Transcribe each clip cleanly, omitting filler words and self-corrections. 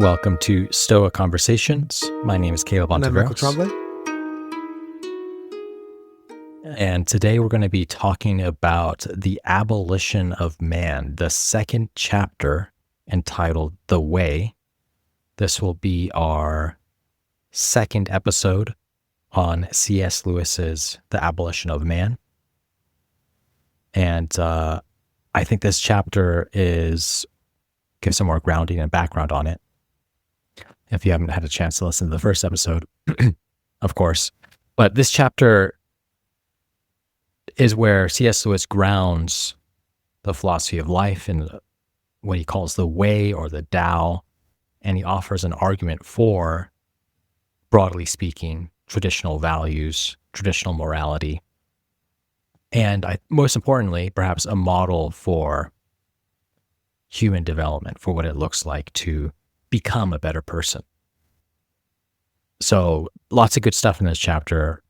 Welcome to Stoa Conversations. My name is Caleb And I'm Michael Ontiveros. Tremblay. And today we're going to be talking about the Abolition of Man, the second chapter entitled The Way. This will be our second episode on C.S. Lewis's The Abolition of Man. And I think this chapter gives some more grounding and background on it. If you haven't had a chance to listen to the first episode, of course. But this chapter is where C.S. Lewis grounds the philosophy of life in what he calls the way or the Tao, and he offers an argument for, broadly speaking, traditional values, traditional morality, and most importantly, perhaps a model for human development, for what it looks like to become a better person. So lots of good stuff in this chapter,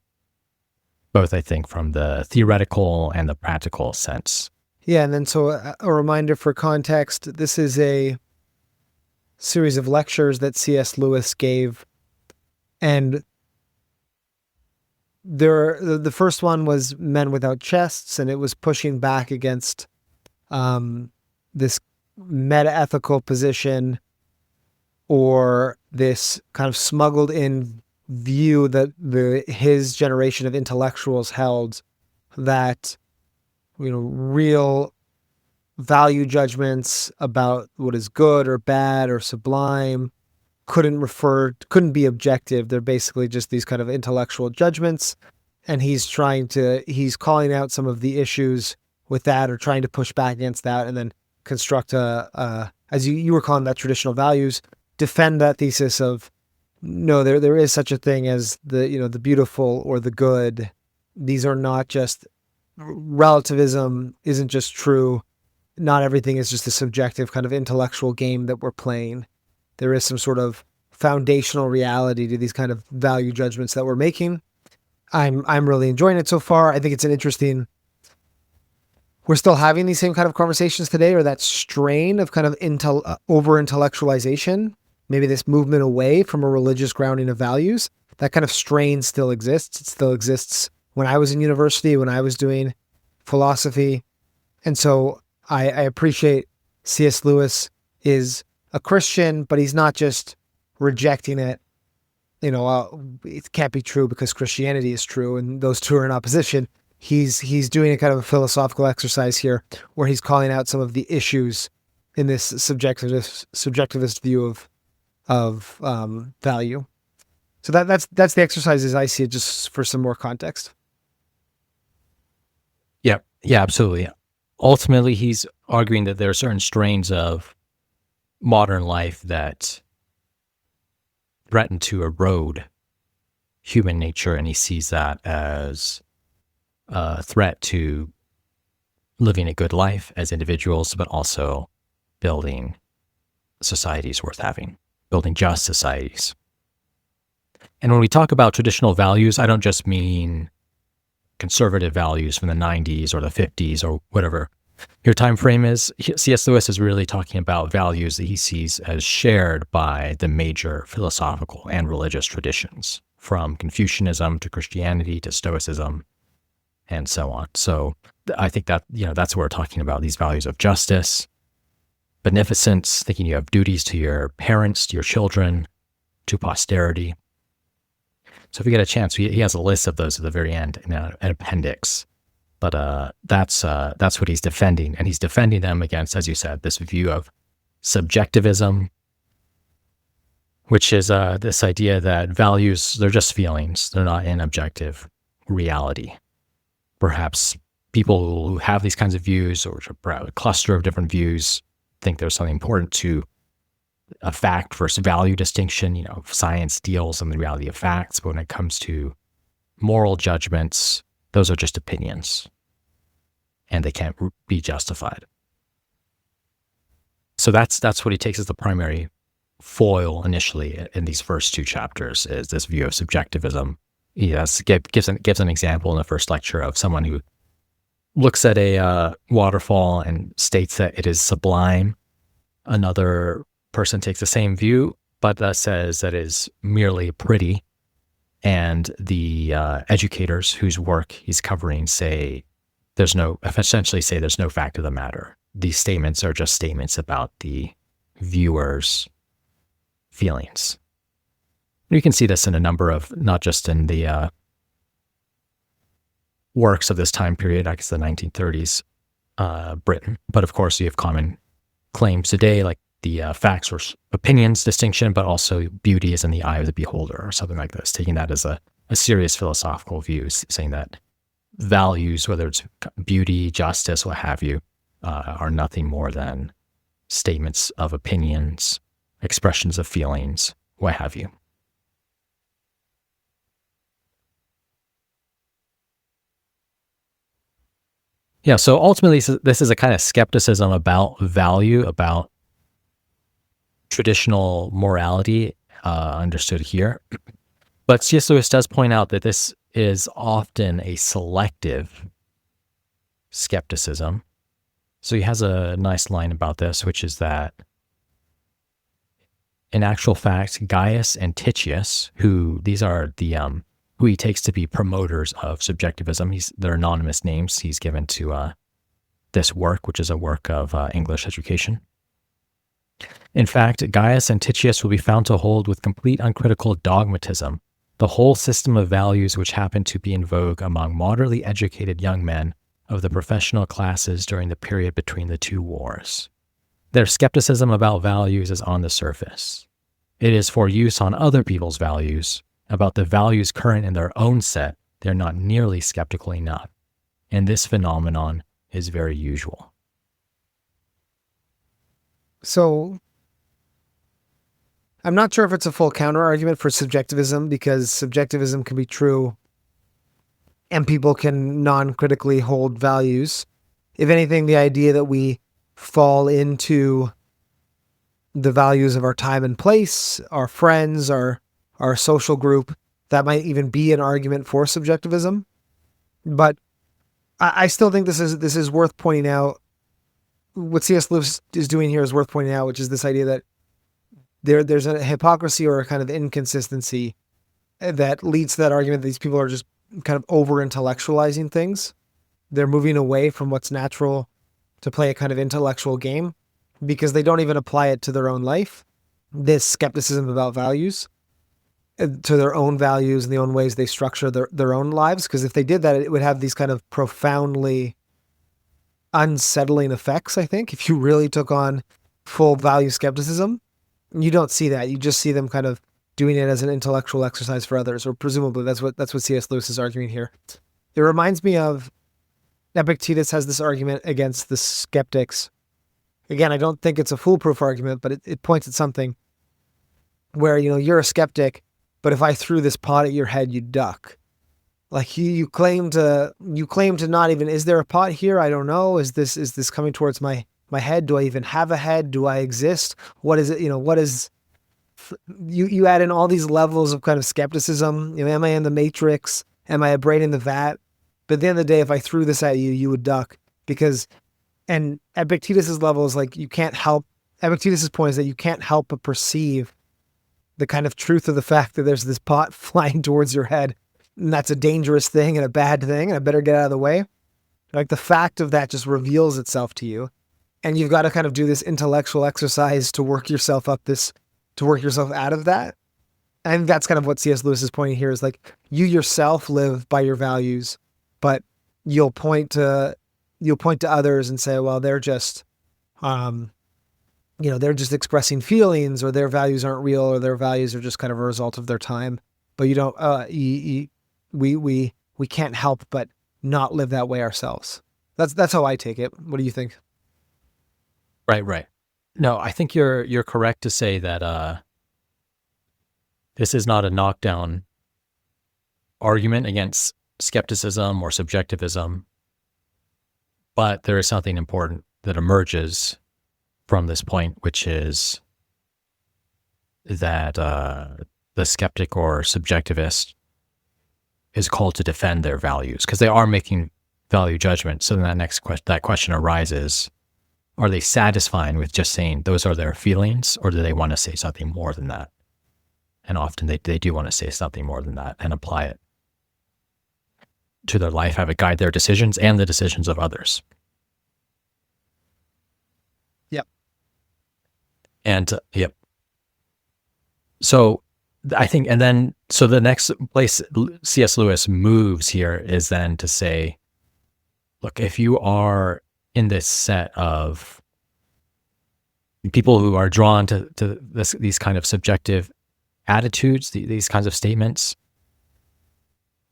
both I think from the theoretical and the practical sense. Yeah, and then so a reminder for context, this is a series of lectures that C.S. Lewis gave, and the first one was Men Without Chests, and it was pushing back against this meta-ethical position or this kind of smuggled in view that his generation of intellectuals held, that real value judgments about what is good or bad or sublime couldn't be objective. They're basically just these kind of intellectual judgments, and he's calling out some of the issues with that, or trying to push back against that, and then construct as you were calling that, traditional values, defend that thesis of no, there is such a thing as the beautiful or the good. These are not just, relativism isn't just true. Not everything is just a subjective kind of intellectual game that we're playing. There is some sort of foundational reality to these kind of value judgments that we're making. I'm really enjoying it so far. I think it's an interesting. We're still having these same kind of conversations today, or that strain of kind of over-intellectualization, maybe this movement away from a religious grounding of values. That kind of strain still exists. It still exists when I was in university, when I was doing philosophy. And so I appreciate C.S. Lewis is a Christian, but he's not just rejecting it. It can't be true because Christianity is true, and those two are in opposition. He's doing a kind of a philosophical exercise here, where he's calling out some of the issues in this subjectivist view of value. So that's the exercise as I see it, just for some more context. Yeah, absolutely. Ultimately, he's arguing that there are certain strains of modern life that threaten to erode human nature, and he sees that as a threat to living a good life as individuals, but also building societies worth having, building just societies. And when we talk about traditional values, I don't just mean conservative values from the 90s or the 50s or whatever your time frame is. C.S. Lewis is really talking about values that he sees as shared by the major philosophical and religious traditions, from Confucianism to Christianity to Stoicism and so on. So I think that, that's what we're talking about, these values of justice, beneficence, thinking you have duties to your parents, to your children, to posterity. So if you get a chance, he has a list of those at the very end in an appendix. But that's what he's defending. And he's defending them against, as you said, this view of subjectivism, which is this idea that values, they're just feelings. They're not an objective reality. Perhaps people who have these kinds of views, or a cluster of different views, think there's something important to a fact versus value distinction. Science deals in the reality of facts, but when it comes to moral judgments, those are just opinions, and they can't be justified. So that's what he takes as the primary foil initially in these first two chapters, is this view of subjectivism. He gives an example in the first lecture of someone who looks at a waterfall and states that it is sublime. Another person takes the same view but that says that is merely pretty. And the educators whose work he's covering essentially say there's no fact of the matter. These statements are just statements about the viewer's feelings. You can see this in a number of, not just in the works of this time period, I guess the 1930s Britain, but of course you have common claims today, like the facts or opinions distinction, but also beauty is in the eye of the beholder, or something like this, taking that as a serious philosophical view, saying that values, whether it's beauty, justice, what have you, are nothing more than statements of opinions, expressions of feelings, what have you. Yeah, so ultimately, this is a kind of skepticism about value, about traditional morality, understood here. But C.S. Lewis does point out that this is often a selective skepticism. So he has a nice line about this, which is that, in actual fact, Gaius and Titius, these are the who he takes to be promoters of subjectivism. They're anonymous names he's given to this work, which is a work of English education. In fact, Gaius and Titius will be found to hold with complete uncritical dogmatism the whole system of values which happened to be in vogue among moderately educated young men of the professional classes during the period between the two wars. Their skepticism about values is on the surface. It is for use on other people's values. About the values current in their own set, they're not nearly skeptical enough. And this phenomenon is very usual. So, I'm not sure if it's a full counter-argument for subjectivism, because subjectivism can be true and people can non-critically hold values. If anything, the idea that we fall into the values of our time and place, our friends, our social group, that might even be an argument for subjectivism. But I still think this is worth pointing out. What C.S. Lewis is doing here is worth pointing out, which is this idea that there's a hypocrisy or a kind of inconsistency that leads to that argument that these people are just kind of over-intellectualizing things. They're moving away from what's natural to play a kind of intellectual game because they don't even apply it to their own life. This skepticism about values, to their own values and the own ways they structure their own lives. Because if they did that, it would have these kind of profoundly unsettling effects, I think. If you really took on full value skepticism, you don't see that. You just see them kind of doing it as an intellectual exercise for others, or presumably that's what C.S. Lewis is arguing here. It reminds me of Epictetus has this argument against the skeptics. Again, I don't think it's a foolproof argument, but it points at something where, you're a skeptic, but if I threw this pot at your head, you'd duck. Like you claim to not even, is there a pot here? I don't know. Is this coming towards my head? Do I even have a head? Do I exist? What is it? What is, you add in all these levels of kind of skepticism. Am I in the matrix? Am I a brain in the vat? But at the end of the day, if I threw this at you, you would duck and Epictetus's level is like, Epictetus's point is that you can't help but perceive the kind of truth of the fact that there's this pot flying towards your head. And that's a dangerous thing and a bad thing, and I better get out of the way. Like the fact of that just reveals itself to you. And you've got to kind of do this intellectual exercise to work yourself out of that. And that's kind of what C.S. Lewis is pointing here is like, you yourself live by your values, but you'll point to others and say, well, they're just, they're just expressing feelings, or their values aren't real, or their values are just kind of a result of their time. But you don't, we can't help but not live that way ourselves. That's how I take it. What do you think? Right. No, I think you're correct to say that this is not a knockdown argument against skepticism or subjectivism, but there is something important that emerges from this point, which is that the skeptic or subjectivist is called to defend their values because they are making value judgments. So then that question arises, are they satisfying with just saying those are their feelings, or do they want to say something more than that? And often they do want to say something more than that and apply it to their life, have it guide their decisions and the decisions of others. Yep. And yep. So I think, and then, so the next place C.S. Lewis moves here is then to say, look, if you are in this set of people who are drawn to these kind of subjective attitudes, these kinds of statements,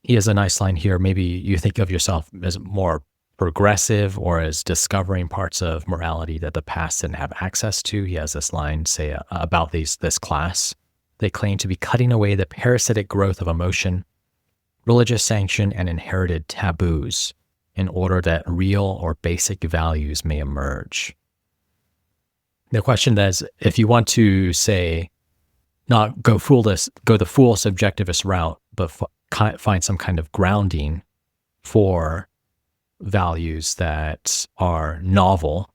he has a nice line here. Maybe you think of yourself as more progressive or as discovering parts of morality that the past didn't have access to. He has this line, say, about this class. They claim to be cutting away the parasitic growth of emotion, religious sanction, and inherited taboos in order that real or basic values may emerge. The question is, if you want to say, not go the full subjectivist route, but find some kind of grounding for values that are novel,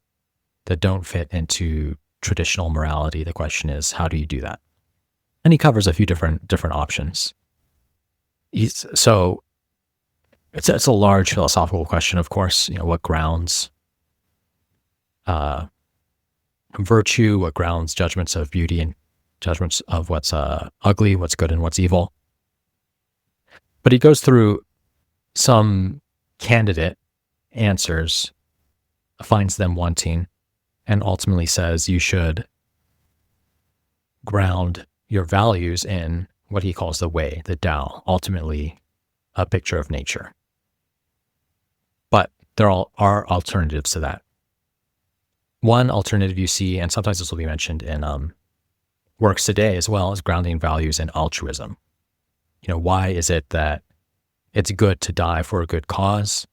that don't fit into traditional morality, the question is, how do you do that? And he covers a few different options. So it's a large philosophical question, of course. What grounds virtue, what grounds judgments of beauty, and judgments of what's ugly, what's good, and what's evil. But he goes through some candidate answers, finds them wanting, and ultimately says you should ground your values in what he calls the way, the Tao, ultimately a picture of nature. But there are alternatives to that. One alternative you see, and sometimes this will be mentioned in works today as well, is grounding values in altruism. Why is it that it's good to die for a good cause?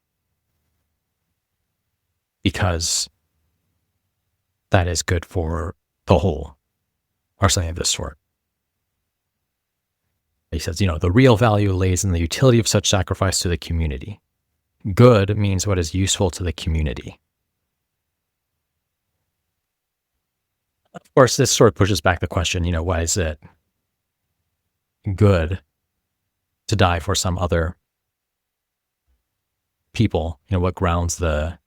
Because that is good for the whole, or something of this sort. He says, the real value lays in the utility of such sacrifice to the community. Good means what is useful to the community. Of course, this sort of pushes back the question, why is it good to die for some other people? What grounds the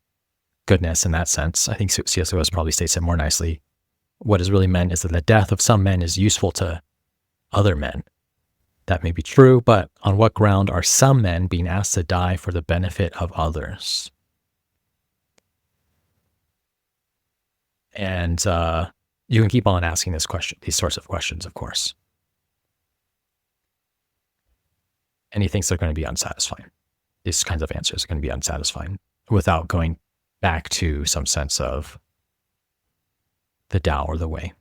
goodness in that sense? I think C.S. Lewis probably states it more nicely. What is really meant is that the death of some men is useful to other men. That may be true, but on what ground are some men being asked to die for the benefit of others? And you can keep on asking these sorts of questions, of course. And he thinks they're going to be unsatisfying. These kinds of answers are going to be unsatisfying without going back to some sense of the Tao or the way.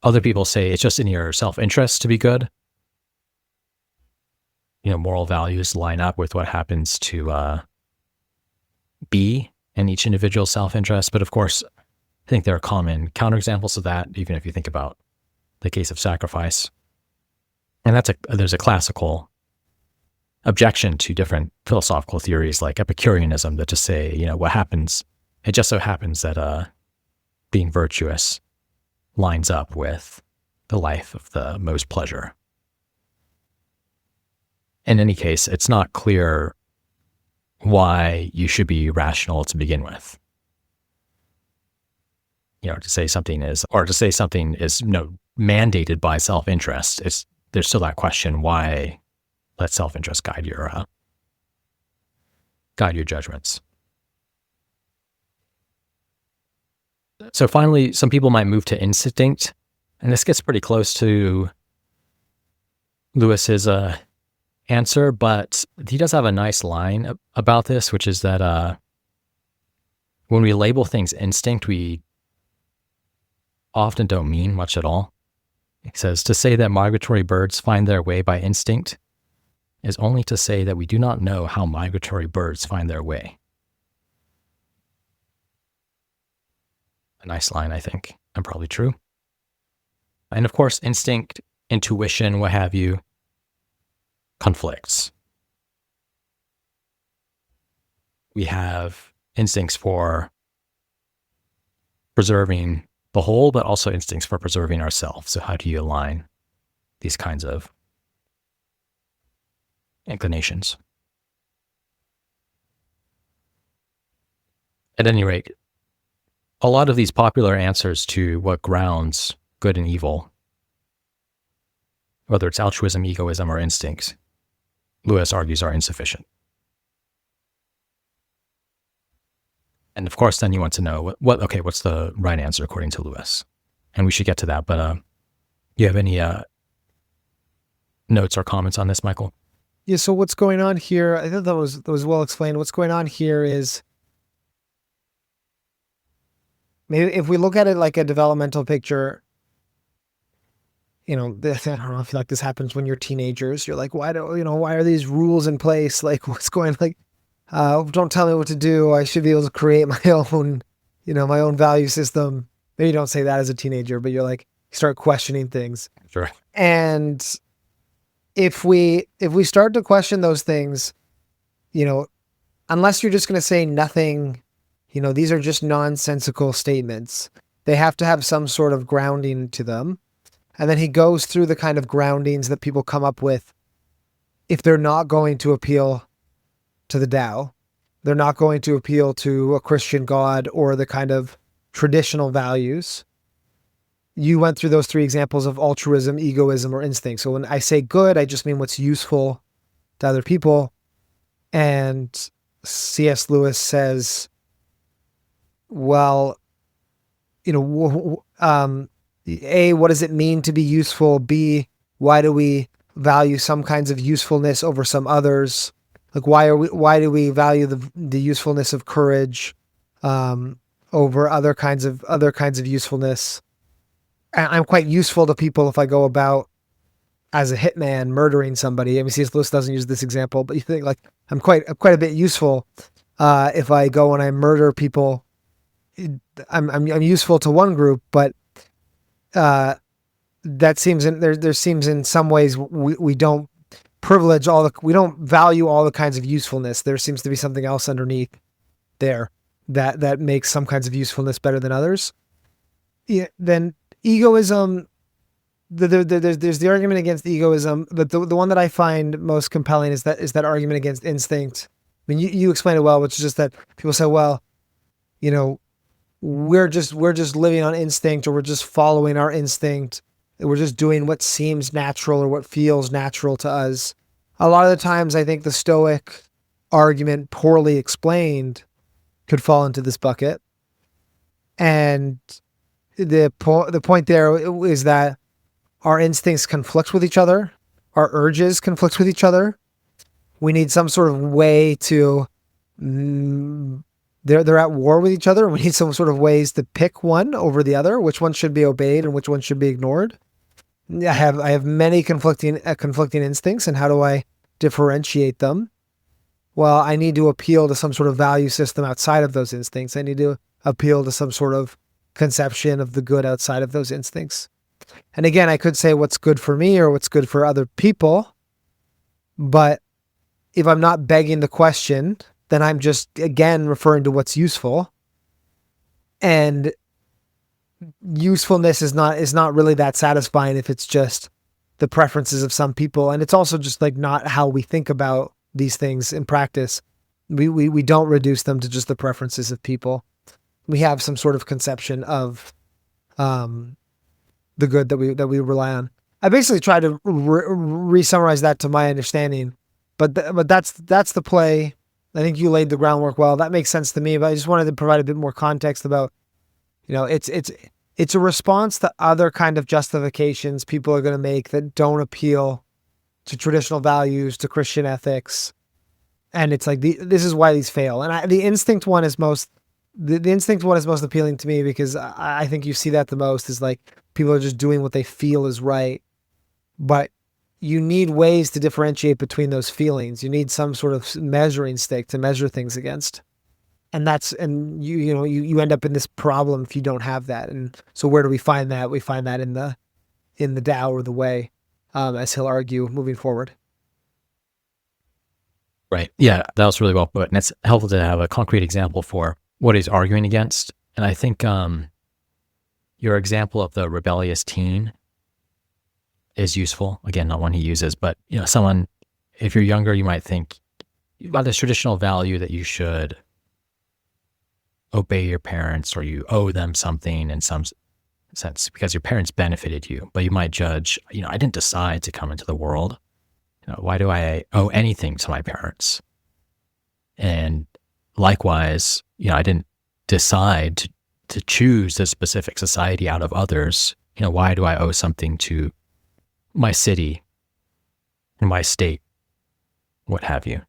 Other people say it's just in your self-interest to be good. Moral values line up with what happens to be in each individual's self-interest. But of course, I think there are common counterexamples of that, even if you think about the case of sacrifice. And there's a classical objection to different philosophical theories like Epicureanism that just say, what happens, it just so happens that being virtuous lines up with the life of the most pleasure. In any case, it's not clear why you should be rational to begin with. To say something is mandated by self-interest, there's still that question, why let self-interest guide your judgments. So finally, some people might move to instinct, and this gets pretty close to Lewis's answer, but he does have a nice line about this, which is that when we label things instinct, we often don't mean much at all. He says, to say that migratory birds find their way by instinct is only to say that we do not know how migratory birds find their way. A nice line, I think, and probably true. And of course, instinct, intuition, what have you, conflicts. We have instincts for preserving the whole, but also instincts for preserving ourselves. So how do you align these kinds of inclinations? At any rate, a lot of these popular answers to what grounds good and evil, whether it's altruism, egoism, or instincts, Lewis argues are insufficient. And of course, then you want to know what's the right answer according to Lewis? And we should get to that. But you have any notes or comments on this, Michael? Yeah. So what's going on here? I thought that was well explained. What's going on here is, maybe if we look at it like a developmental picture, I don't know, I feel like this happens when you're teenagers. You're like, why are these rules in place? Like, what's going, like, don't tell me what to do. I should be able to create my own, my own value system. Maybe you don't say that as a teenager, but you're like, you start questioning things. Sure. And if we start to question those things, unless you're just going to say nothing, these are just nonsensical statements. They have to have some sort of grounding to them. And then he goes through the kind of groundings that people come up with if they're not going to appeal to the Tao. They're not going to appeal to a Christian God or the kind of traditional values. You went through those 3 examples of altruism, egoism, or instinct. So when I say good, I just mean what's useful to other people. And C.S. Lewis says, well, A, what does it mean to be useful? B, why do we value some kinds of usefulness over some others? Like, why do we value the usefulness of courage over other kinds of usefulness? And I'm quite useful to people if I go about as a hitman murdering somebody. I mean, C.S. Lewis doesn't use this example, but you think like I'm quite a bit useful if I go and I murder people. I'm useful to one group, but that seems there seems in some ways we don't privilege we don't value all the kinds of usefulness. There seems to be something else underneath there that makes some kinds of usefulness better than others. Yeah, then egoism, there's the argument against egoism, but the one that I find most compelling is that argument against instinct. I mean, you explained it well, which is just that people say, well, we're just living on instinct, or we're just following our instinct. We're just doing what seems natural or what feels natural to us. A lot of the times, I think the Stoic argument, poorly explained, could fall into this bucket. And the point there is that our instincts conflict with each other. Our urges conflict with each other. We need some sort of way to... They're at war with each other. We need some sort of ways to pick one over the other, which one should be obeyed and which one should be ignored. I have many conflicting instincts, and how do I differentiate them? Well, I need to appeal to some sort of value system outside of those instincts. I need to appeal to some sort of conception of the good outside of those instincts. And again, I could say what's good for me or what's good for other people, but if I'm not begging the question, then I'm just, again, referring to what's useful. And usefulness is not really that satisfying if it's just the preferences of some people. And it's also just like not how we think about these things in practice. We don't reduce them to just the preferences of people. We have some sort of conception of the good that we rely on. I basically tried to re-summarize that to my understanding, but that's the play. I think you laid the groundwork well. That makes sense to me, but I just wanted to provide a bit more context about, it's a response to other kind of justifications people are going to make that don't appeal to traditional values, to Christian ethics. And it's like, this is why these fail. And the instinct one is most appealing to me, because I think you see that the most is like, people are just doing what they feel is right. But you need ways to differentiate between those feelings. You need some sort of measuring stick to measure things against. And you end up in this problem if you don't have that. And so where do we find that? We find that in the Tao, or the way, as he'll argue moving forward. Right. Yeah, that was really well put. And it's helpful to have a concrete example for what he's arguing against. And I think your example of the rebellious teen is useful. Again, not one he uses, but someone, if you're younger, you might think about this traditional value that you should obey your parents or you owe them something in some sense because your parents benefited you. But you might judge, I didn't decide to come into the world. Why do I owe anything to my parents? And likewise, I didn't decide to choose this specific society out of others. Why do I owe something to my city, my state, what have you?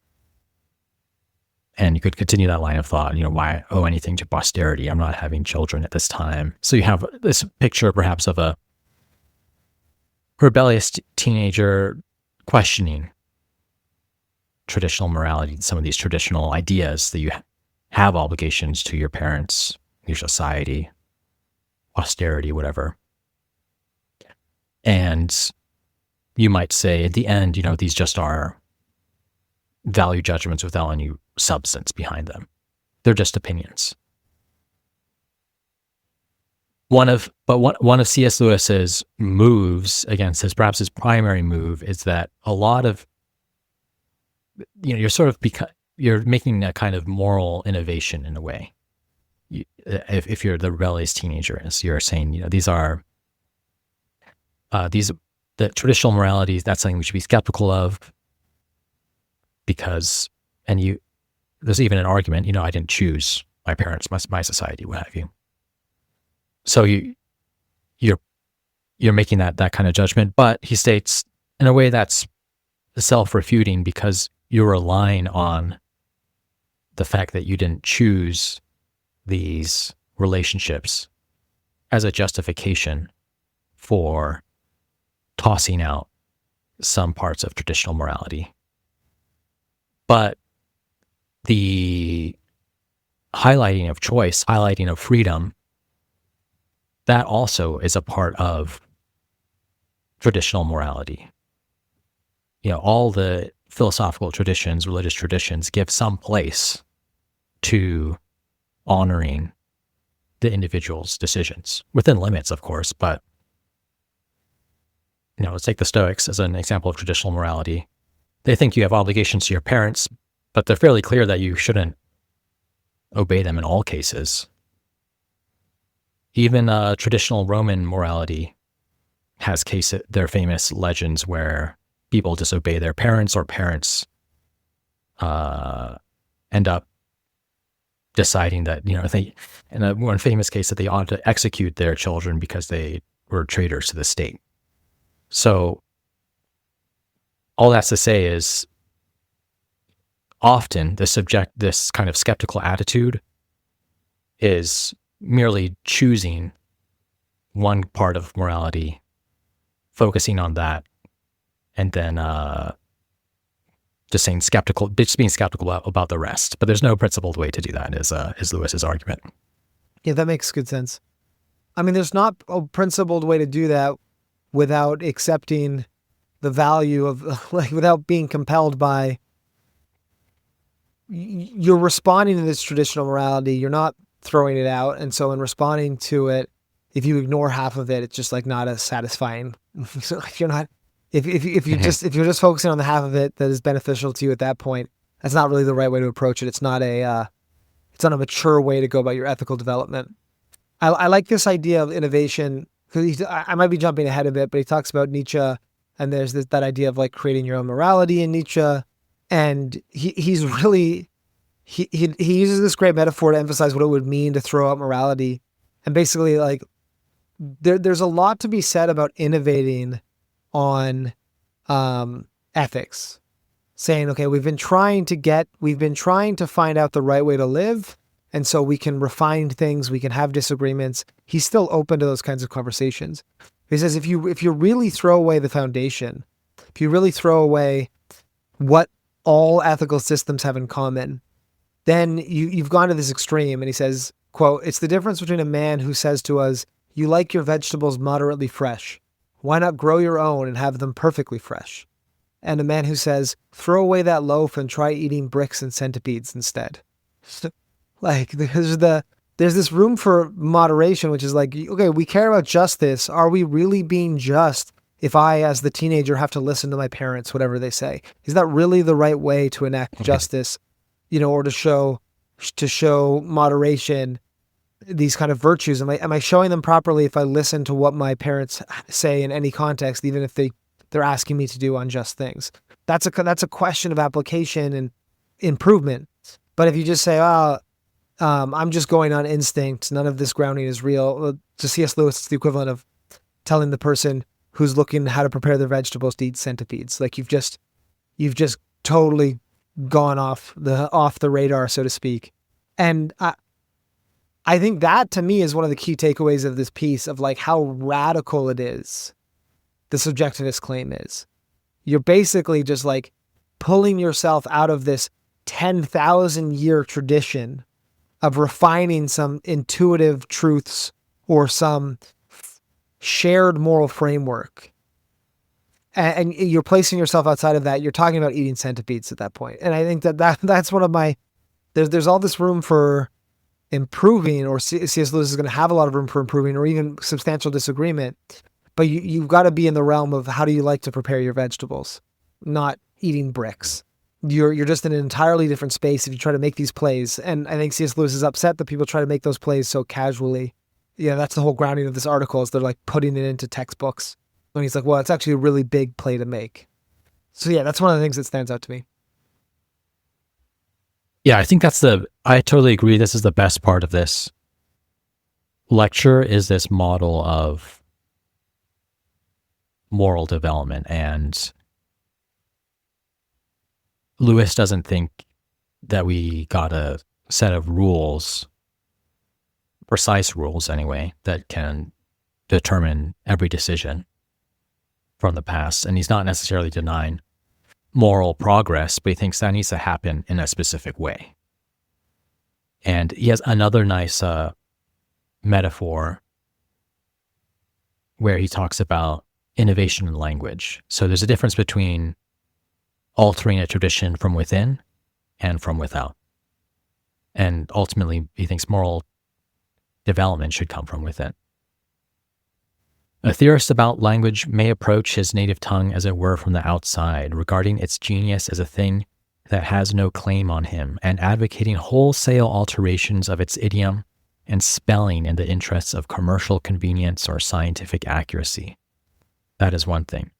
And you could continue that line of thought, why I owe anything to posterity? I'm not having children at this time. So you have this picture perhaps of a rebellious teenager questioning traditional morality, some of these traditional ideas that you have obligations to your parents, your society, posterity, whatever. And you might say at the end, these just are value judgments without any substance behind them. They're just opinions. One of C.S. Lewis's moves against this, perhaps his primary move, is that a lot of, you're making a kind of moral innovation in a way. If you're the rebellious teenager, you're saying, the traditional morality, that's something we should be skeptical of because, there's even an argument, I didn't choose my parents, my society, what have you. So you're making that kind of judgment, but he states in a way that's self-refuting because you're relying on the fact that you didn't choose these relationships as a justification for tossing out some parts of traditional morality. But the highlighting of choice, highlighting of freedom, that also is a part of traditional morality. All the philosophical traditions, religious traditions give some place to honoring the individual's decisions, within limits, of course, but let's take the Stoics as an example of traditional morality. They think you have obligations to your parents, but they're fairly clear that you shouldn't obey them in all cases. Even traditional Roman morality has their famous legends where people disobey their parents or parents end up deciding that, in a one famous case, that they ought to execute their children because they were traitors to the state. So all that's to say is often this kind of skeptical attitude is merely choosing one part of morality, focusing on that, and then just being skeptical about the rest. But there's no principled way to do that, is Lewis's argument. Yeah, that makes good sense. There's not a principled way to do that without accepting the value of, without being compelled by, you're responding to this traditional morality, you're not throwing it out. And so in responding to it, if you ignore half of it, it's just not as satisfying. So if you're just focusing on the half of it that is beneficial to you at that point, that's not really the right way to approach it. It's not a mature way to go about your ethical development. I like this idea of innovation because I might be jumping ahead a bit, but he talks about Nietzsche, and there's that idea of creating your own morality in Nietzsche, and he uses this great metaphor to emphasize what it would mean to throw out morality, and basically there's a lot to be said about innovating on ethics, saying, okay, we've been trying to find out the right way to live. And so we can refine things, we can have disagreements. He's still open to those kinds of conversations. He says, if you really throw away the foundation, if you really throw away what all ethical systems have in common, then you've gone to this extreme. And he says, quote, "It's the difference between a man who says to us, 'You like your vegetables moderately fresh. Why not grow your own and have them perfectly fresh?' And a man who says, 'Throw away that loaf and try eating bricks and centipedes instead.'" There's there's this room for moderation, which is like, okay, we care about justice. Are we really being just if I, as the teenager, have to listen to my parents, whatever they say? Is that really the right way to enact justice, or to show moderation, these kind of virtues? Am I showing them properly if I listen to what my parents say in any context, even if they're asking me to do unjust things? That's a question of application and improvement. But if you just say, I'm just going on instinct, none of this grounding is real. To C.S. Lewis, it's the equivalent of telling the person who's looking how to prepare their vegetables to eat centipedes. Like you've just totally gone off the radar, so to speak. And I think that to me is one of the key takeaways of this piece, of like how radical it is. The subjectivist claim is you're basically just like pulling yourself out of this 10,000 year tradition of refining some intuitive truths or some shared moral framework. And you're placing yourself outside of that. You're talking about eating centipedes at that point. And I think that's one of my, there's all this room for improving, or C.S. Lewis is going to have a lot of room for improving, or even substantial disagreement. But you've got to be in the realm of how do you like to prepare your vegetables, not eating bricks. You're just in an entirely different space if you try to make these plays. And I think C.S. Lewis is upset that people try to make those plays so casually. Yeah, that's the whole grounding of this article, is they're like putting it into textbooks. And he's like, well, it's actually a really big play to make. So yeah, that's one of the things that stands out to me. Yeah, I think I totally agree. This is the best part of this lecture, is this model of moral development. And Lewis doesn't think that we got a set of rules, precise rules anyway, that can determine every decision from the past. And he's not necessarily denying moral progress, but he thinks that needs to happen in a specific way. And he has another nice metaphor where he talks about innovation in language. So there's a difference between altering a tradition from within and from without. And ultimately, he thinks moral development should come from within. A theorist about language may approach his native tongue as it were from the outside, regarding its genius as a thing that has no claim on him, and advocating wholesale alterations of its idiom and spelling in the interests of commercial convenience or scientific accuracy. That is one thing.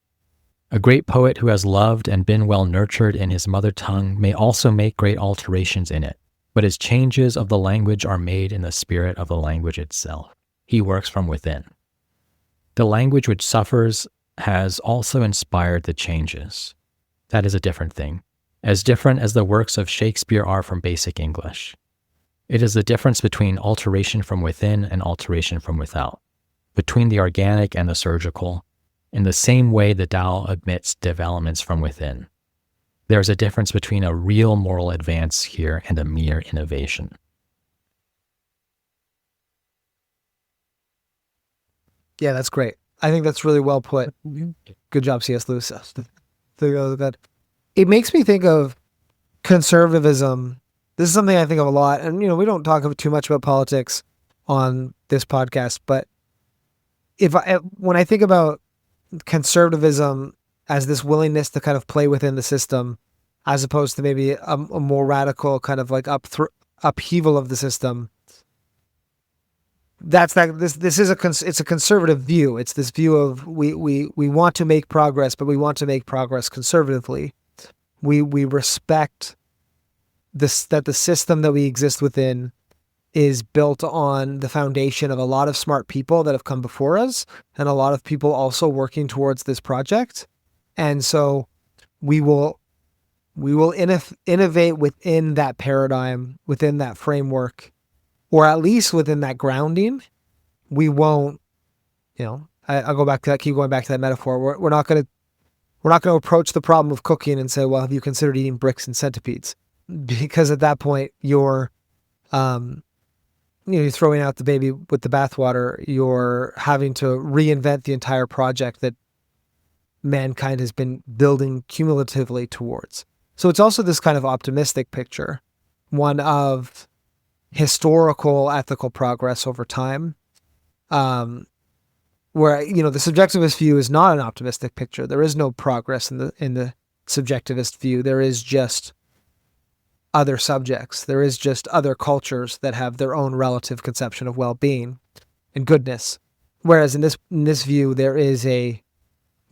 A great poet who has loved and been well nurtured in his mother tongue may also make great alterations in it, but his changes of the language are made in the spirit of the language itself. He works from within. The language which suffers has also inspired the changes. That is a different thing, as different as the works of Shakespeare are from basic English. It is the difference between alteration from within and alteration from without, between the organic and the surgical. In the same way the Tao admits developments from within. There is a difference between a real moral advance here and a mere innovation. Yeah, that's great. I think that's really well put. Good job, C.S. Lewis. It makes me think of conservatism. This is something I think of a lot. And, we don't talk too much about politics on this podcast, but when I think about conservatism as this willingness to kind of play within the system, as opposed to maybe a more radical kind of like upheaval of the system, this is it's a conservative view. It's this view of we want to make progress, but we want to make progress conservatively. We respect that the system that we exist within is built on the foundation of a lot of smart people that have come before us, and a lot of people also working towards this project. And so we will innovate within that paradigm, within that framework, or at least within that grounding. We won't, I'll go back to that, keep going back to that metaphor. We're not going to approach the problem of cooking and say, well, have you considered eating bricks and centipedes? Because at that point you're throwing out the baby with the bathwater. You're having to reinvent the entire project that mankind has been building cumulatively towards. So it's also this kind of optimistic picture, one of, historical ethical progress over time. Where, the subjectivist view is not an optimistic picture. There is no progress in the subjectivist view. There is just other subjects. There is just other cultures that have their own relative conception of well-being and goodness. Whereas in this view, there is a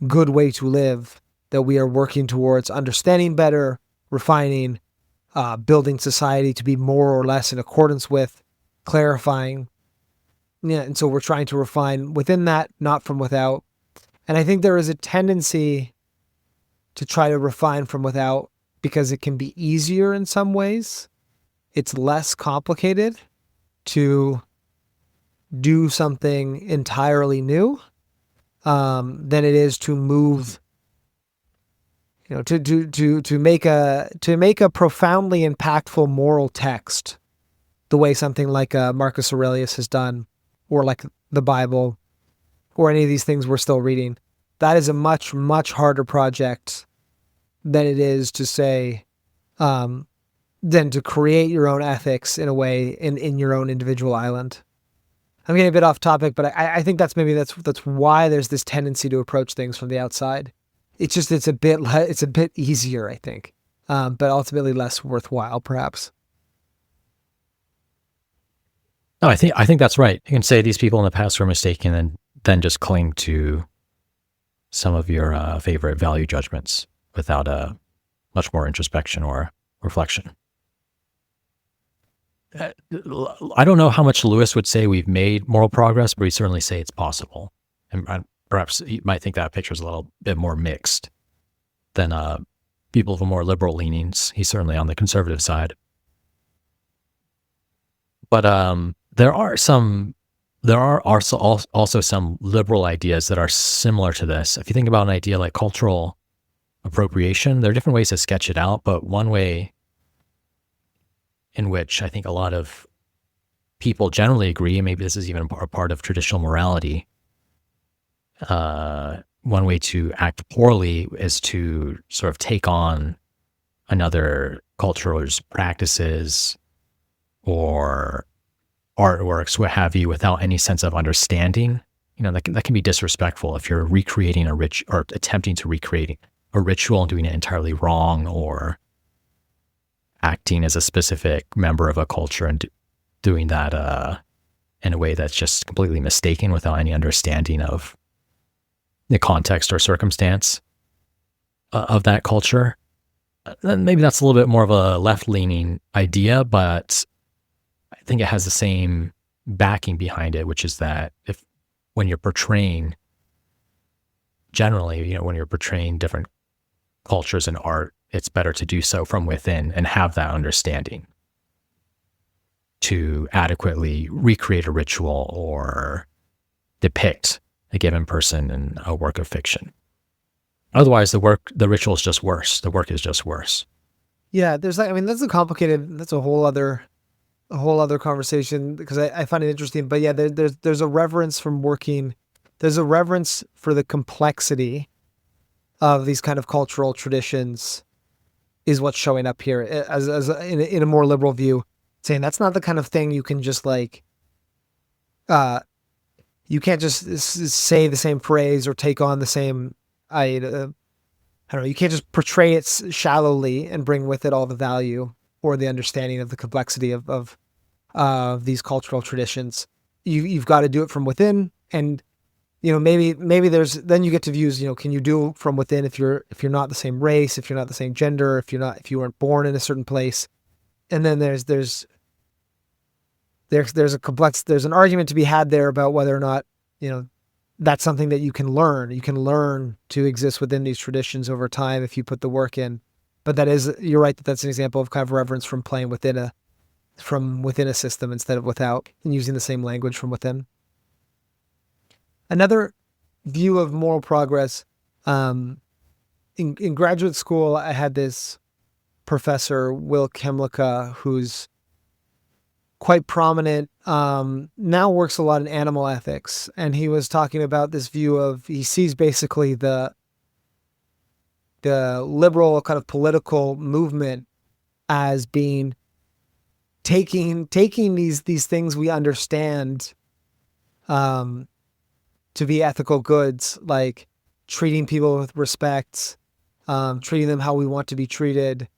good way to live that we are working towards understanding better, refining, building society to be more or less in accordance with, clarifying. Yeah, and so we're trying to refine within that, not from without. And I think there is a tendency to try to refine from without because it can be easier in some ways. It's less complicated to do something entirely new than it is to move, to make a profoundly impactful moral text the way something like Marcus Aurelius has done, or like the Bible, or any of these things we're still reading. That is a much, much harder project than it is to say, than to create your own ethics in a way in your own individual island. I'm getting a bit off topic, but I think that's why there's this tendency to approach things from the outside. It's a bit easier, I think, but ultimately less worthwhile, perhaps. No, I think that's right. You can say these people in the past were mistaken, and then just cling to some of your favorite value judgments without much more introspection or reflection. I don't know how much Lewis would say we've made moral progress, but we certainly say it's possible. And perhaps you might think that picture is a little bit more mixed than people with more liberal leanings. He's certainly on the conservative side. But there are also some liberal ideas that are similar to this. If you think about an idea like cultural appropriation, there are different ways to sketch it out, but one way in which I think a lot of people generally agree, and maybe this is even a part of traditional morality, one way to act poorly is to sort of take on another culture's practices or artworks, what have you, without any sense of understanding. That can be disrespectful if you're recreating or attempting to recreate a ritual and doing it entirely wrong, or acting as a specific member of a culture and doing that in a way that's just completely mistaken without any understanding of the context or circumstance of that culture. Then maybe that's a little bit more of a left-leaning idea, but I think it has the same backing behind it, which is that when you're portraying, generally, when you're portraying different cultures in art, it's better to do so from within and have that understanding to adequately recreate a ritual or depict a given person in a work of fiction. Otherwise, the ritual is just worse. The work is just worse. Yeah, that's a whole other conversation, because I find it interesting. But yeah, there's a reverence there's a reverence for the complexity of these kind of cultural traditions is what's showing up here as in a more liberal view, saying that's not the kind of thing you can just you can't just say the same phrase or take on the same, I don't know, you can't just portray it shallowly and bring with it all the value or the understanding of the complexity of these cultural traditions. You've got to do it from within, and maybe then you get to views, can you do it from within if you're not the same race, if you're not the same gender, if you weren't born in a certain place. And then there's an argument to be had there about whether or not, that's something that you can learn. You can learn to exist within these traditions over time if you put the work in. But you're right that's an example of kind of reverence from playing within a system instead of without, and using the same language from within. Another view of moral progress, in graduate school, I had this professor, Will Kymlicka, who's quite prominent, now works a lot in animal ethics. And he was talking about this view he sees basically the liberal kind of political movement as being taking these things we understand to be ethical goods, like treating people with respect, treating them how we want to be treated,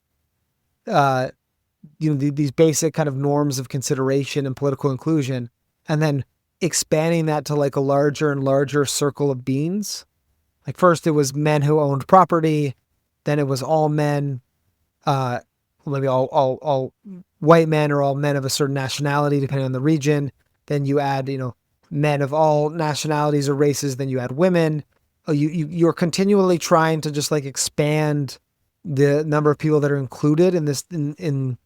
these basic kind of norms of consideration and political inclusion, and then expanding that to like a larger and larger circle of beings. Like first it was men who owned property, then it was all men, maybe all white men or all men of a certain nationality, depending on the region. Then you add, men of all nationalities or races. Then you add women. You're continually trying to just like expand the number of people that are included in this, in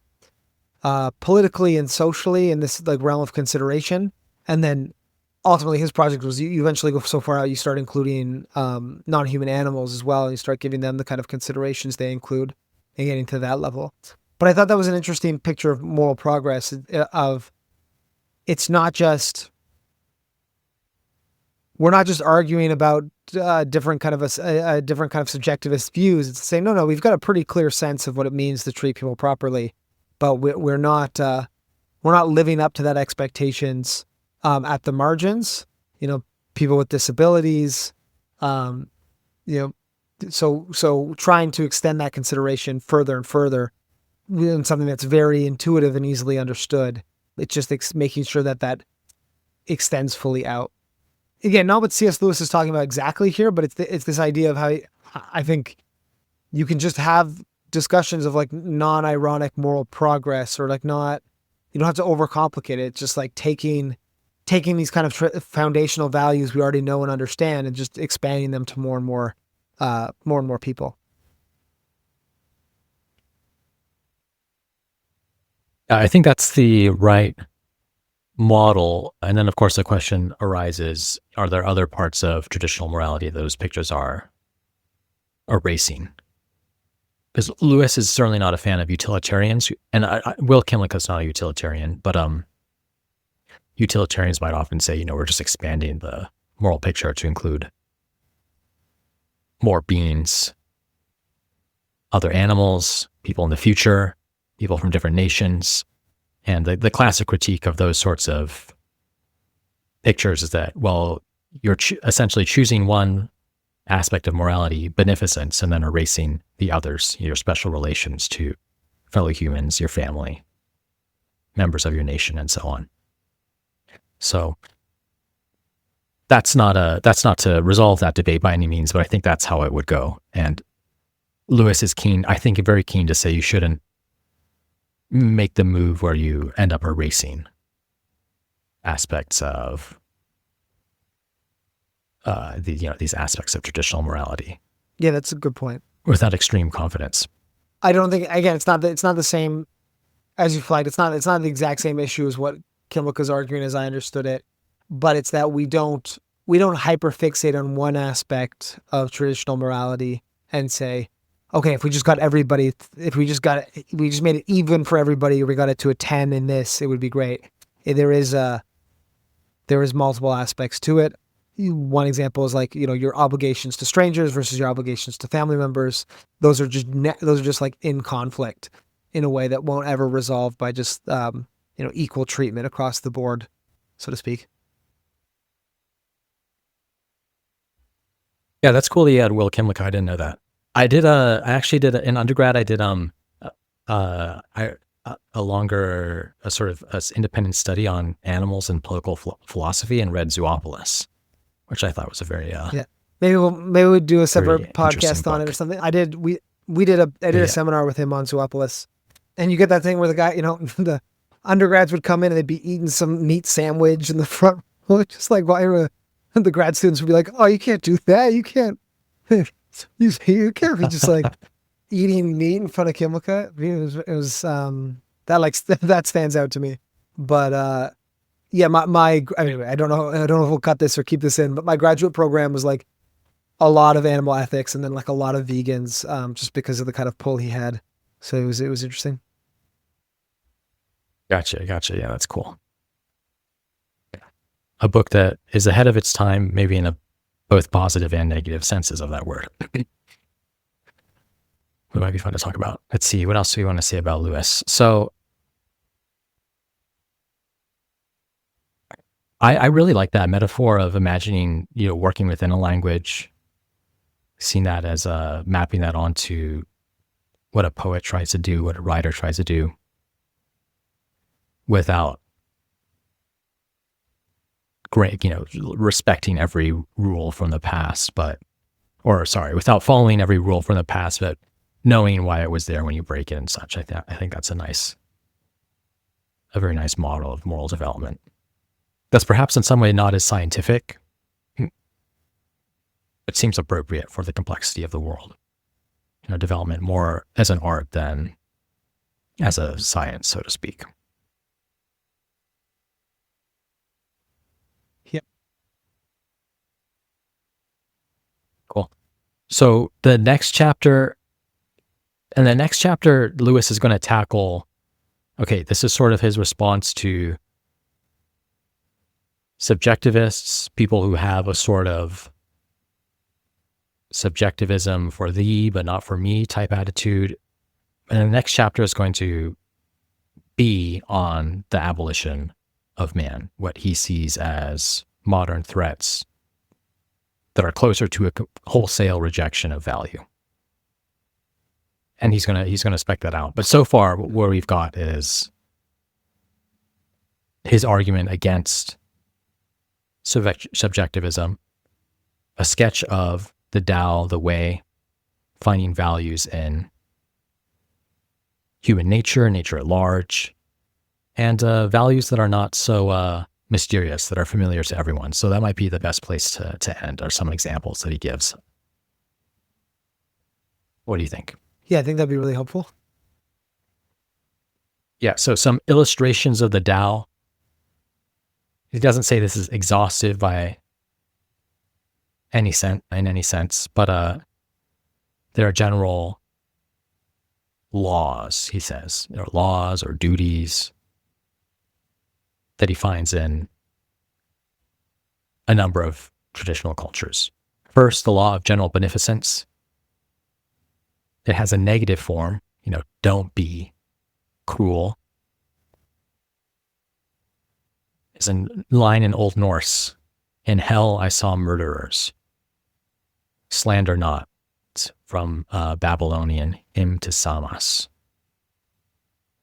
politically and socially in this like realm of consideration. And then ultimately his project was you eventually go so far out, you start including non-human animals as well. And you start giving them the kind of considerations they include and getting to that level. But I thought that was an interesting picture of moral progress, of it's not just, we're not just arguing about different kind of a different kind of subjectivist views. It's saying, no, we've got a pretty clear sense of what it means to treat people properly, but we're not living up to that expectations at the margins. People with disabilities, so trying to extend that consideration further and further in something that's very intuitive and easily understood. It's just making sure that extends fully out. Again, not what C.S. Lewis is talking about exactly here, but it's this idea of how I think you can just have discussions of like non-ironic moral progress, or like you don't have to overcomplicate it. It's just like taking these kind of foundational values we already know and understand and just expanding them to more and more people. I think that's the right model. And then, of course, the question arises, are there other parts of traditional morality that those pictures are erasing? Because Lewis is certainly not a fan of utilitarians. And Will Kymlicka is not a utilitarian, but utilitarians might often say, we're just expanding the moral picture to include more beings, other animals, people in the future, people from different nations. And the classic critique of those sorts of pictures is that, well, you're essentially choosing one aspect of morality, beneficence, and then erasing the others, your special relations to fellow humans, your family, members of your nation, and so on. So that's not to resolve that debate by any means, but I think that's how it would go. And Lewis is very keen to say you shouldn't make the move where you end up erasing aspects of these aspects of traditional morality. Yeah, that's a good point. Without extreme confidence. I don't think, again, it's not the same as you flagged. It's not the exact same issue as what Kymlicka's arguing, as I understood it, but it's that we don't hyperfixate on one aspect of traditional morality and say, okay, if we just got everybody, we just made it even for everybody, we got it to a 10 in this, it would be great. There is multiple aspects to it. One example is like, your obligations to strangers versus your obligations to family members. Those are just like in conflict in a way that won't ever resolve by just, equal treatment across the board, so to speak. Yeah, that's cool that you had Will Kymlicka. I didn't know that. I actually did in undergrad. I did a longer sort of independent study on animals and political philosophy, and read Zoopolis, which I thought was a very maybe we'll do a separate podcast on it or something. I did a seminar with him on Zoopolis, and you get that thing where the guy, the undergrads would come in and they'd be eating some meat sandwich in the front row, just like while the grad students would be like, "Oh, you can't do that. You can't." You can't be just like eating meat in front of Kymlicka. It was that stands out to me. But anyway, I don't know if we'll cut this or keep this in, but my graduate program was like a lot of animal ethics and then like a lot of vegans, just because of the kind of pull he had. So it was interesting. Gotcha. Yeah, that's cool. A book that is ahead of its time, maybe in both positive and negative senses of that word. It might be fun to talk about. Let's see, what else do we want to say about Lewis? So I really like that metaphor of imagining, working within a language, seeing that as mapping that onto what a poet tries to do, what a writer tries to do, without respecting every rule from the past, without following every rule from the past, but knowing why it was there when you break it and such. I think that's a very nice model of moral development. That's perhaps in some way not as scientific, but seems appropriate for the complexity of the world. Development more as an art than as a science, so to speak. Yep. Cool. So the next chapter, Lewis is going to tackle, this is sort of his response to subjectivists, people who have a sort of subjectivism for thee, but not for me type attitude. And the next chapter is going to be on the abolition of man, what he sees as modern threats that are closer to a wholesale rejection of value. And he's gonna spec that out. But so far, what we've got is his argument against subjectivism, a sketch of the Tao, the way, finding values in human nature at large, and values that are not so mysterious, that are familiar to everyone. So that might be the best place to end, are some examples that he gives. What do you think? Yeah, I think that'd be really helpful. Yeah, so some illustrations of the Tao. He doesn't say this is exhaustive by in any sense, but there are general laws, he says. There are laws or duties that he finds in a number of traditional cultures. First, the law of general beneficence. It has a negative form, don't be cruel. There's a line in Old Norse, in hell I saw murderers. Slander not, from Babylonian, im to samas.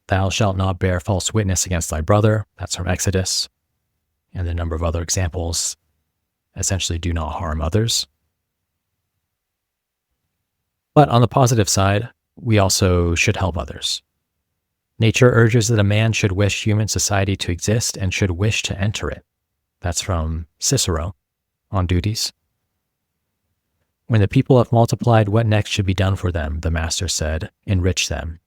Thou shalt not bear false witness against thy brother. That's from Exodus. And a number of other examples. Essentially, do not harm others. But on the positive side, we also should help others. Nature urges that a man should wish human society to exist and should wish to enter it. That's from Cicero on duties. When the people have multiplied, what next should be done for them? The master said, enrich them.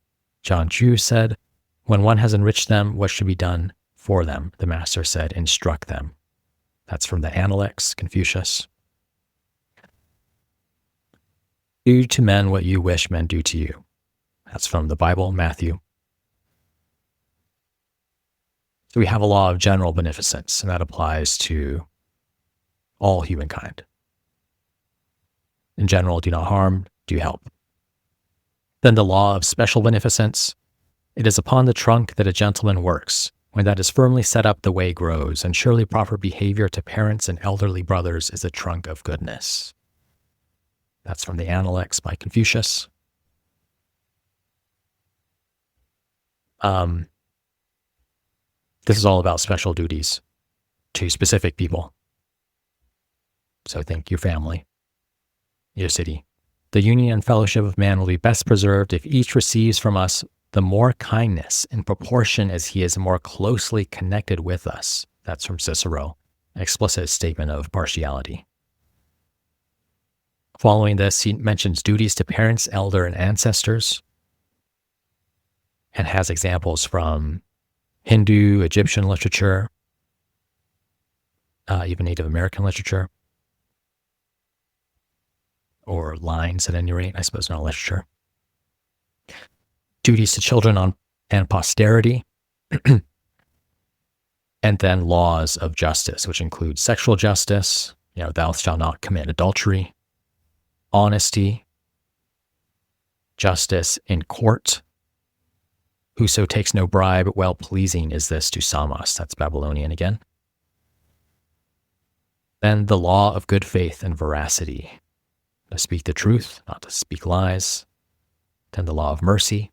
John Chu said, when one has enriched them, what should be done for them? The master said, instruct them. That's from the Analects, Confucius. Do to men what you wish men do to you. That's from the Bible, Matthew. So we have a law of general beneficence, and that applies to all humankind. In general, do not harm, do help. Then the law of special beneficence. It is upon the trunk that a gentleman works. When that is firmly set up, the way grows, and surely proper behavior to parents and elderly brothers is a trunk of goodness. That's from the Analects by Confucius. This is all about special duties to specific people. So think your family, your city. The union and fellowship of man will be best preserved if each receives from us the more kindness in proportion as he is more closely connected with us. That's from Cicero, an explicit statement of partiality. Following this, he mentions duties to parents, elder, and ancestors, and has examples from Hindu, Egyptian literature, even Native American literature, or lines at any rate, I suppose not literature. Duties to children and posterity, and then laws of justice, which include sexual justice, thou shalt not commit adultery, honesty, justice in court. Whoso takes no bribe, well pleasing is this to Samos. That's Babylonian again. Then the law of good faith and veracity, to speak the truth, not to speak lies. Then the law of mercy.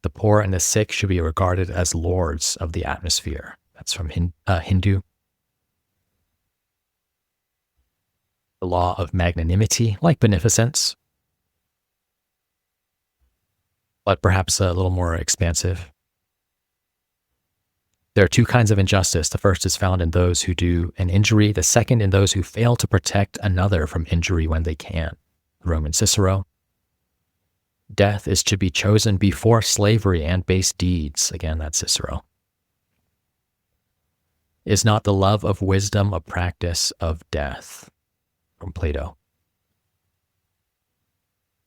The poor and the sick should be regarded as lords of the atmosphere. That's from Hindu. The law of magnanimity, like beneficence, but perhaps a little more expansive. There are two kinds of injustice. The first is found in those who do an injury. The second in those who fail to protect another from injury when they can. Roman Cicero. Death is to be chosen before slavery and base deeds. Again, that's Cicero. Is not the love of wisdom a practice of death? From Plato.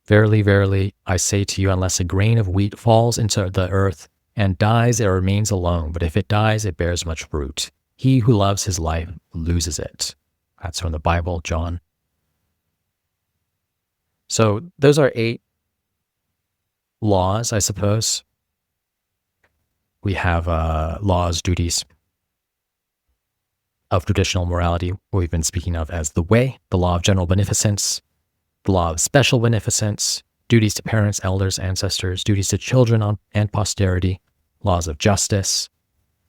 Verily, verily, I say to you, unless a grain of wheat falls into the earth and dies, it remains alone. But if it dies, it bears much fruit. He who loves his life loses it. That's from the Bible, John. So those are 8 laws, I suppose. We have laws, duties of traditional morality, what we've been speaking of as the way, the law of general beneficence, the law of special beneficence, duties to parents, elders, ancestors, duties to children and posterity, laws of justice,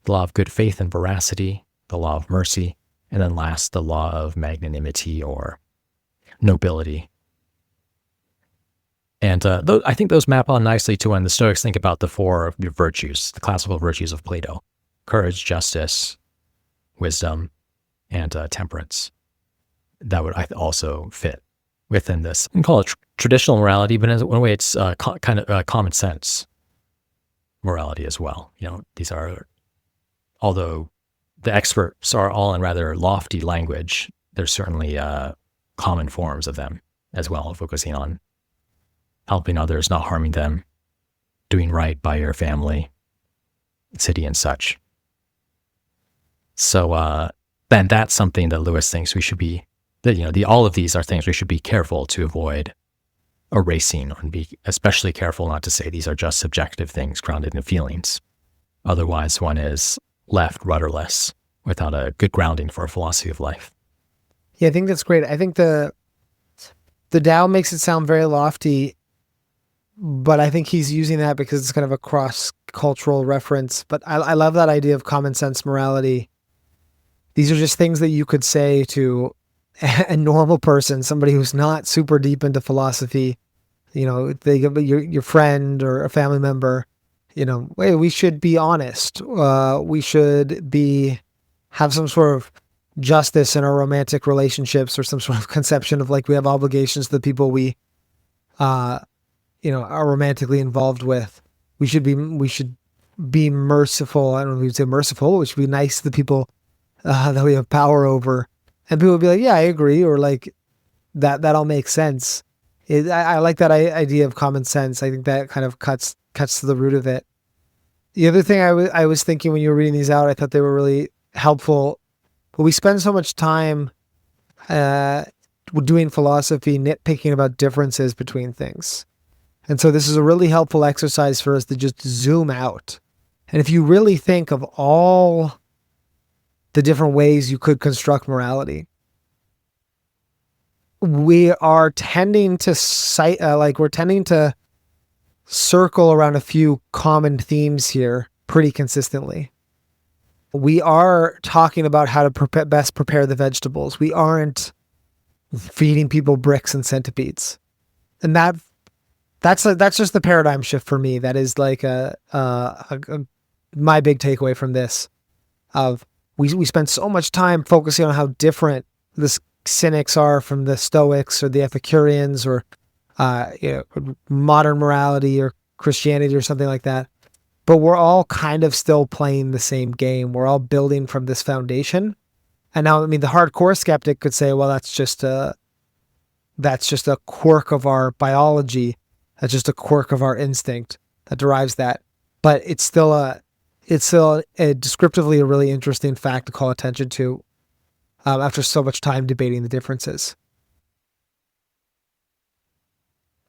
the law of good faith and veracity, the law of mercy, and then last, the law of magnanimity or nobility. And I think those map on nicely to when the Stoics think about the 4 virtues, the classical virtues of Plato: courage, justice, wisdom, and temperance. That would also fit within this. We can call it traditional morality, but in one way it's kind of common sense morality as well. These are, although the experts are all in rather lofty language, there's certainly common forms of them as well, focusing on helping others, not harming them, doing right by your family, city, and such. So then that's something that Lewis thinks we should be, all of these are things we should be careful to avoid erasing, and be especially careful not to say these are just subjective things grounded in feelings. Otherwise, one is left rudderless without a good grounding for a philosophy of life. Yeah, I think that's great. I think the Tao makes it sound very lofty, but I think he's using that because it's kind of a cross-cultural reference. But I love that idea of common sense morality. These are just things that you could say to a normal person, somebody who's not super deep into philosophy. Your friend or a family member. Hey, we should be honest. We should have some sort of justice in our romantic relationships, or some sort of conception of we have obligations to the people we are romantically involved with. We should be merciful. I don't know if we'd say merciful. We should be nice to the people that we have power over. And people would be like, yeah, I agree. Or that all makes sense. I like that idea of common sense. I think that kind of cuts to the root of it. The other thing I was thinking when you were reading these out, I thought they were really helpful. But we spend so much time doing philosophy, nitpicking about differences between things. And so this is a really helpful exercise for us to just zoom out. And if you really think of all the different ways you could construct morality, we are tending to circle around a few common themes here pretty consistently. We are talking about how to best prepare the vegetables. We aren't feeding people bricks and centipedes. And that's just the paradigm shift for me. That is my big takeaway from this. We spend so much time focusing on how different the Cynics are from the Stoics or the Epicureans or modern morality or Christianity or something like that. But we're all kind of still playing the same game. We're all building from this foundation. And now, the hardcore skeptic could say, well, that's just a quirk of our biology. That's just a quirk of our instinct that derives that. But it's still descriptively a really interesting fact to call attention to after so much time debating the differences.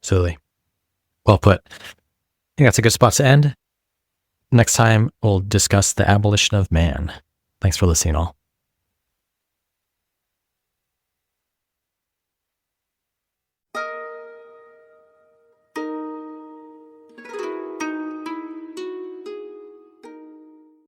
Absolutely. Well put. I think that's a good spot to end. Next time, we'll discuss the abolition of man. Thanks for listening, all.